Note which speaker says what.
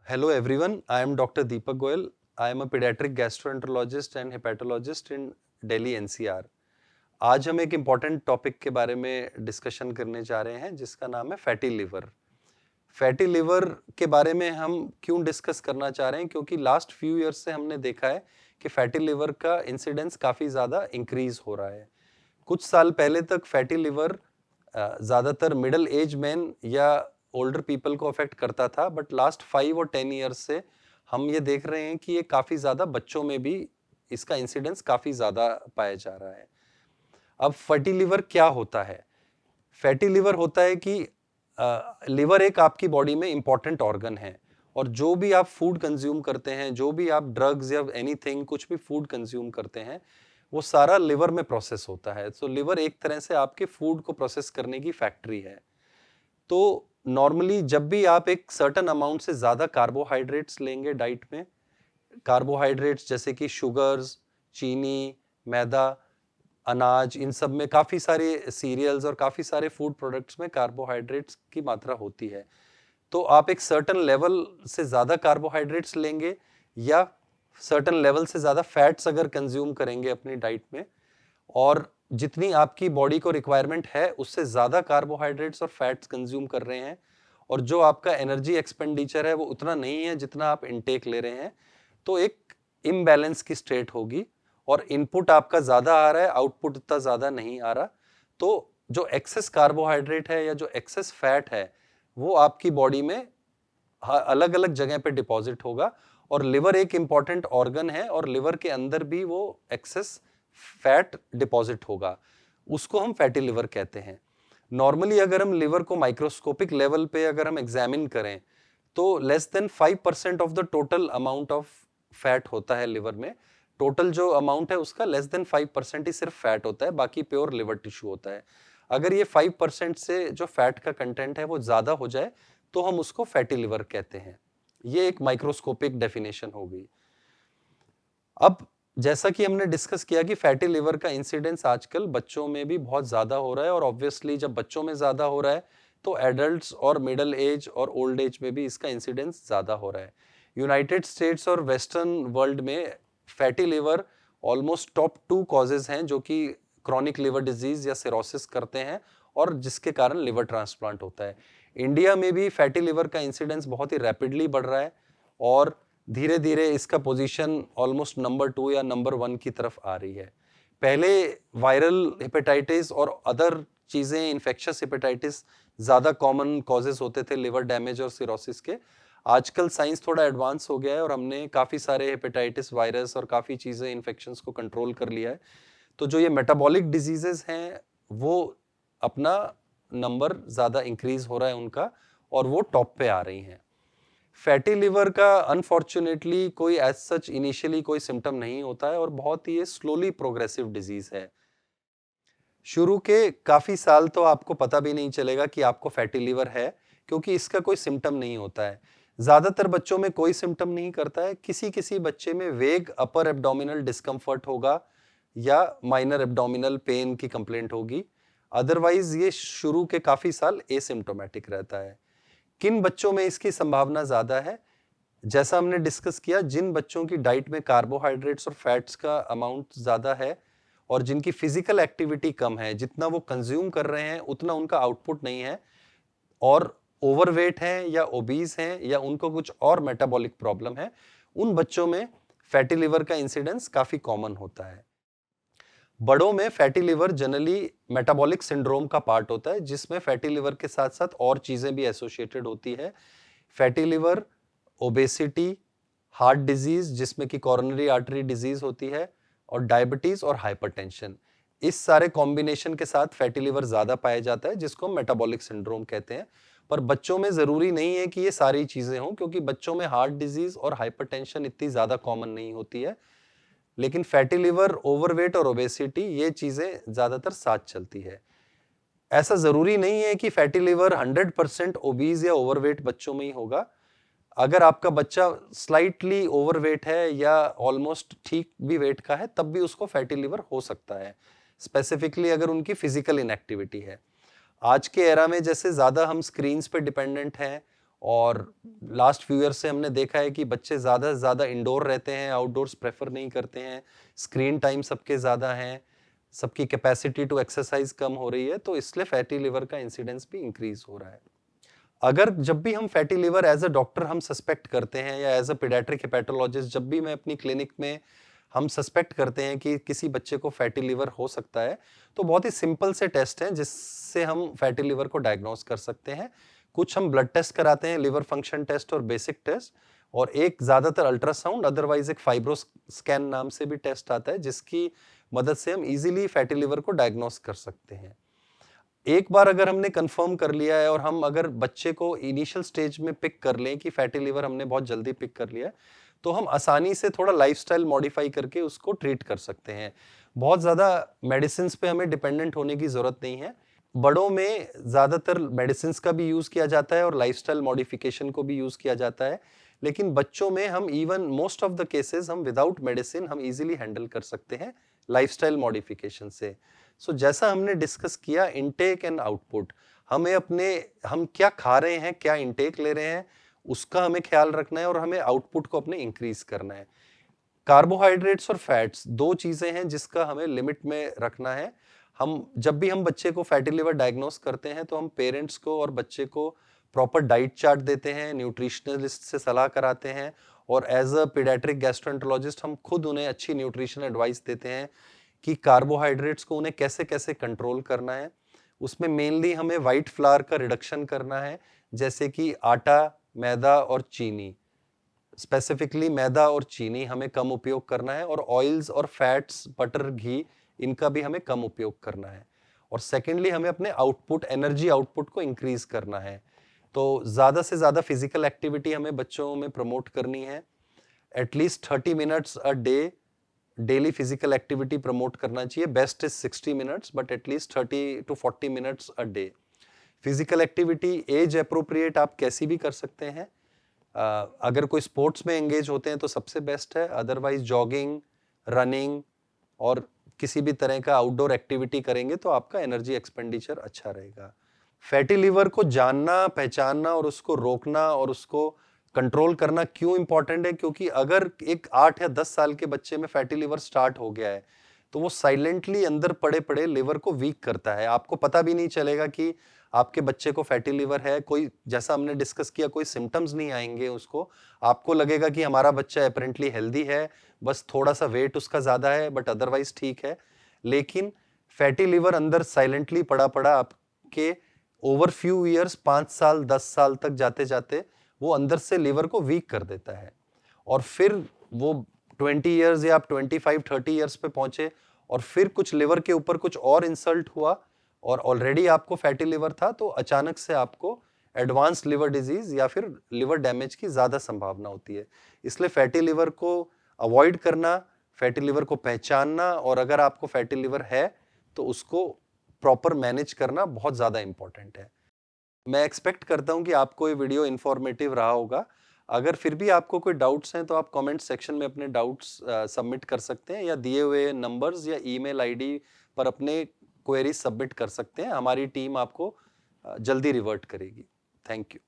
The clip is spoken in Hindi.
Speaker 1: Hello everyone, I am Dr. Deepak Goyal. I am a pediatric gastroenterologist and hepatologist in Delhi NCR. आज हम एक इम्पॉर्टेंट टॉपिक के बारे में डिस्कशन करने जा रहे हैं जिसका नाम है फैटी लिवर। फैटी लिवर के बारे में हम क्यों डिस्कस करना चाह रहे हैं, क्योंकि लास्ट फ्यू ईयर्स से हमने देखा है कि फैटी लिवर का इंसिडेंस काफ़ी ज़्यादा इंक्रीज हो रहा है। कुछ साल पहले तक फैटी लिवर ज़्यादातर मिडिल एज मैन या ओल्डर पीपल को अफेक्ट करता था, बट लास्ट 5 और 10 ईयर्स से हम ये देख रहे हैं कि ये काफ़ी ज़्यादा बच्चों में भी इसका इंसिडेंस काफ़ी ज़्यादा पाया जा रहा है। अब फैटी लिवर क्या होता है? फैटी लिवर होता है कि लिवर एक आपकी बॉडी में इंपॉर्टेंट ऑर्गन है, और जो भी आप फूड कंज्यूम करते हैं, जो भी आप ड्रग्स या एनीथिंग कुछ भी फूड कंज्यूम करते हैं, वो सारा लिवर में प्रोसेस होता है। तो लिवर एक तरह से आपके फूड को प्रोसेस करने की फैक्ट्री है। तो नॉर्मली जब भी आप एक सर्टेन अमाउंट से ज़्यादा कार्बोहाइड्रेट्स लेंगे डाइट में, कार्बोहाइड्रेट्स जैसे कि शुगर्स, चीनी, मैदा, अनाज, इन सब में काफ़ी सारे सीरियल्स और काफ़ी सारे फूड प्रोडक्ट्स में कार्बोहाइड्रेट्स की मात्रा होती है। तो आप एक सर्टेन लेवल से ज़्यादा कार्बोहाइड्रेट्स लेंगे या सर्टेन लेवल से ज़्यादा फैट्स अगर कंज्यूम करेंगे अपनी डाइट में, और जितनी आपकी बॉडी को रिक्वायरमेंट है उससे ज़्यादा कार्बोहाइड्रेट्स और फैट्स कंज्यूम कर रहे हैं, और जो आपका एनर्जी एक्सपेंडिचर है वो उतना नहीं है जितना आप इनटेक ले रहे हैं, तो एक इम्बैलेंस की स्टेट होगी और इनपुट आपका ज़्यादा आ रहा है, आउटपुट इतना ज़्यादा नहीं आ रहा। तो जो एक्सेस कार्बोहाइड्रेट है या जो एक्सेस फैट है वो आपकी बॉडी में अलग अलग जगह पे डिपॉजिट होगा, और लिवर एक इंपॉर्टेंट ऑर्गन है और लिवर के अंदर भी वो एक्सेस फैट डिपॉजिट होगा, उसको हम फैटी लिवर कहते हैं। नॉर्मली अगर हम लिवर को माइक्रोस्कोपिक लेवल पे अगर हम एग्जामिन करें तो less than 5% of the total amount of fat होता है लिवर में। टोटल जो अमाउंट है उसका लेस देन 5% ही सिर्फ फैट होता है, बाकी प्योर लिवर टिश्यू होता है। अगर ये 5% से जो फैट का कंटेंट है वो ज़्यादा हो जाए तो हम उसको फैटी लिवर कहते हैं। ये एक माइक्रोस्कोपिक डेफिनेशन हो गई। अब जैसा कि हमने डिस्कस किया कि फैटी लिवर का इंसिडेंस आजकल बच्चों में भी बहुत ज़्यादा हो रहा है, और ऑब्वियसली जब बच्चों में ज़्यादा हो रहा है तो एडल्ट्स और मिडिल एज और ओल्ड एज में भी इसका इंसिडेंस ज़्यादा हो रहा है। यूनाइटेड स्टेट्स और वेस्टर्न वर्ल्ड में fatty liver almost top 2 causes हैं जो कि क्रॉनिक लिवर डिजीज या सिरोसिस करते हैं, और जिसके कारण लिवर ट्रांसप्लांट होता है। इंडिया में भी फैटी लिवर का इंसिडेंस बहुत ही रैपिडली बढ़ रहा है, और धीरे धीरे इसका पोजीशन ऑलमोस्ट नंबर 2 या नंबर 1 की तरफ आ रही है। पहले वायरल हेपेटाइटिस और अदर चीज़ें, इन्फेक्शियस हेपेटाइटिस ज़्यादा कॉमन कॉजेज होते थे लिवर डैमेज और सिरोसिस के। आजकल साइंस थोड़ा एडवांस हो गया है और हमने काफ़ी सारे हेपेटाइटिस वायरस और काफ़ी चीज़ें, इन्फेक्शंस को कंट्रोल कर लिया है। तो जो ये मेटाबॉलिक डिजीजेस हैं वो अपना नंबर ज़्यादा इंक्रीज हो रहा है उनका, और वो टॉप पे आ रही हैं। फैटी लिवर का अनफॉर्चुनेटली कोई एज सच इनिशियली कोई सिम्टम नहीं होता है, और बहुत ही स्लोली प्रोग्रेसिव डिजीज है। शुरू के काफ़ी साल तो आपको पता भी नहीं चलेगा कि आपको फैटी लिवर है, क्योंकि इसका कोई सिम्टम नहीं होता है। ज़्यादातर बच्चों में कोई सिम्टम नहीं करता है, किसी किसी बच्चे में वेग अपर एब्डोमिनल डिस्कम्फर्ट होगा या माइनर एब्डोमिनल पेन की कंप्लेंट होगी। अदरवाइज ये शुरू के काफ़ी साल एसिम्टोमेटिक रहता है। किन बच्चों में इसकी संभावना ज़्यादा है? जैसा हमने डिस्कस किया, जिन बच्चों की डाइट में कार्बोहाइड्रेट्स और फैट्स का अमाउंट ज़्यादा है और जिनकी फिजिकल एक्टिविटी कम है, जितना वो कंज्यूम कर रहे हैं उतना उनका आउटपुट नहीं है, और ओवरवेट हैं या ओबीज हैं या उनको कुछ और मेटाबॉलिक प्रॉब्लम है, उन बच्चों में फैटी लिवर का इंसिडेंस काफ़ी कॉमन होता है। बड़ों में fatty liver generally metabolic syndrome का पार्ट होता है, जिसमें फैटी लिवर के साथ साथ और चीज़ें भी एसोसिएटेड होती है। Fatty liver, obesity, heart disease जिसमें कि कोरोनरी आर्टरी डिजीज होती है, और डायबिटीज और हाइपरटेंशन, इस सारे कॉम्बिनेशन के साथ फैटी लिवर ज़्यादा पाया जाता है, जिसको मेटाबॉलिक सिंड्रोम कहते हैं। पर बच्चों में ज़रूरी नहीं है कि ये सारी चीज़ें हों, क्योंकि बच्चों में हार्ट डिजीज और हाइपरटेंशन इतनी ज़्यादा कॉमन नहीं होती है, लेकिन फैटी लिवर, ओवरवेट और ओबेसिटी, ये चीज़ें ज़्यादातर साथ चलती है। ऐसा ज़रूरी नहीं है कि फैटी लिवर 100% ओबीज या ओवरवेट बच्चों में ही होगा। अगर आपका बच्चा स्लाइटली ओवरवेट है या ऑलमोस्ट ठीक भी वेट का है, तब भी उसको फैटी लिवर हो सकता है, स्पेसिफिकली अगर उनकी फिजिकल इनएक्टिविटी है। आज के एरा में जैसे ज़्यादा हम स्क्रीन्स पे डिपेंडेंट हैं और लास्ट फ्यू ईयर से हमने देखा है कि बच्चे ज़्यादा से ज़्यादा इंडोर रहते हैं, आउटडोर्स प्रेफर नहीं करते हैं, स्क्रीन टाइम सबके ज़्यादा हैं, सबकी कैपेसिटी टू एक्सरसाइज कम हो रही है, तो इसलिए फैटी लिवर का इंसिडेंस भी इंक्रीज हो रहा है। अगर जब भी हम fatty liver as a doctor हम सस्पेक्ट करते हैं या एज अ पीडियाट्रिक हेपेटोलॉजिस्ट, जब भी मैं अपनी क्लिनिक में हम सस्पेक्ट करते हैं कि किसी बच्चे को फैटी लिवर हो सकता है, तो बहुत ही सिंपल से टेस्ट हैं जिससे हम फैटी लिवर को डायग्नोस कर सकते हैं। कुछ हम ब्लड टेस्ट कराते हैं, लिवर फंक्शन टेस्ट और बेसिक टेस्ट, और एक ज्यादातर अल्ट्रासाउंड, अदरवाइज एक फाइब्रो स्कैन नाम से भी टेस्ट आता है जिसकी मदद से हम इजीली फैटी लिवर को डायग्नोस कर सकते हैं। एक बार अगर हमने कंफर्म कर लिया है और हम अगर बच्चे को इनिशियल स्टेज में पिक कर लें कि फैटी लिवर हमने बहुत जल्दी पिक कर लिया है, तो हम आसानी से थोड़ा लाइफस्टाइल मॉडिफाई करके उसको ट्रीट कर सकते हैं। बहुत ज़्यादा मेडिसिन पे हमें डिपेंडेंट होने की ज़रूरत नहीं है। बड़ों में ज़्यादातर मेडिसिन का भी यूज़ किया जाता है और लाइफस्टाइल मॉडिफिकेशन को भी यूज़ किया जाता है, लेकिन बच्चों में हम even most of the cases हम विदाउट मेडिसिन हम इजीली हैंडल कर सकते हैं लाइफस्टाइल मॉडिफिकेशन से। सो जैसा हमने डिस्कस किया, इनटेक एंड आउटपुट, हमें अपने हम क्या खा रहे हैं, क्या इनटेक ले रहे हैं, उसका हमें ख्याल रखना है और हमें आउटपुट को अपने इंक्रीज करना है। कार्बोहाइड्रेट्स और फैट्स दो चीजें हैं जिसका हमें लिमिट में रखना है। हम जब भी हम बच्चे को फैटी लिवर डायग्नोस करते हैं तो हम पेरेंट्स को और बच्चे को प्रॉपर डाइट चार्ट देते हैं, न्यूट्रिशनलिस्ट से सलाह कराते हैं, और एज अ पीडियाट्रिक गैस्ट्रोएंटरोलॉजिस्ट हम खुद उन्हें अच्छी न्यूट्रिशन एडवाइस देते हैं कि कार्बोहाइड्रेट्स को उन्हें कैसे कैसे कंट्रोल करना है। उसमें मेनली हमें वाइट फ्लावर का रिडक्शन करना है, जैसे कि आटा, मैदा और चीनी। स्पेसिफिकली मैदा और चीनी हमें कम उपयोग करना है, और ऑयल्स और फैट्स, बटर, घी, इनका भी हमें कम उपयोग करना है। और सेकेंडली हमें अपने आउटपुट, एनर्जी आउटपुट को इंक्रीज करना है। तो ज़्यादा से ज़्यादा फिजिकल एक्टिविटी हमें बच्चों में प्रमोट करनी है। At least 30 minutes a day daily physical activity promote करना चाहिए। Best is 60 minutes, but at least 30 to 40 minutes a day. Physical activity as appropriate आप कैसी भी कर सकते हैं। अगर कोई स्पोर्ट्स में एंगेज होते हैं तो सबसे बेस्ट है, अदरवाइज जॉगिंग, रनिंग और किसी भी तरह का आउटडोर एक्टिविटी करेंगे तो आपका एनर्जी एक्सपेंडिचर अच्छा रहेगा। फैटी लिवर को जानना, पहचानना और उसको रोकना और उसको कंट्रोल करना क्यों इंपॉर्टेंट है, क्योंकि अगर एक 8 या 10 साल के बच्चे में फैटी लिवर स्टार्ट हो गया है तो वो साइलेंटली अंदर पड़े पड़े लिवर को वीक करता है। आपको पता भी नहीं चलेगा कि आपके बच्चे को फैटी लिवर है। कोई, जैसा हमने डिस्कस किया, कोई सिम्टम्स नहीं आएंगे उसको। आपको लगेगा कि हमारा बच्चा अपेरेंटली हेल्दी है, बस थोड़ा सा वेट उसका ज्यादा है, बट अदरवाइज ठीक है। लेकिन फैटी लिवर अंदर साइलेंटली पड़ा पड़ा आपके ओवर फ्यू ईयर्स, 5 साल 10 साल तक जाते जाते वो अंदर से लिवर को वीक कर देता है। और फिर वो 20 ईयर्स या आप 25-30 ईयर्स पे पहुंचे और फिर कुछ लिवर के ऊपर कुछ और इंसल्ट हुआ और ऑलरेडी आपको फैटी लिवर था, तो अचानक से आपको एडवांस लिवर डिजीज या फिर लिवर डैमेज की ज्यादा संभावना होती है। इसलिए फैटी लिवर को अवॉइड करना, फैटी लिवर को पहचानना, और अगर आपको फैटी लिवर है तो उसको प्रॉपर मैनेज करना बहुत ज्यादा इंपॉर्टेंट है। मैं एक्सपेक्ट करता हूं कि आपको ये वीडियो इंफॉर्मेटिव रहा होगा। अगर फिर भी आपको कोई डाउट्स हैं तो आप कमेंट सेक्शन में अपने डाउट्स सबमिट कर सकते हैं, या दिए हुए नंबर्स या ईमेल आईडी पर अपने क्वेरी सबमिट कर सकते हैं। हमारी टीम आपको जल्दी रिवर्ट करेगी। Thank you.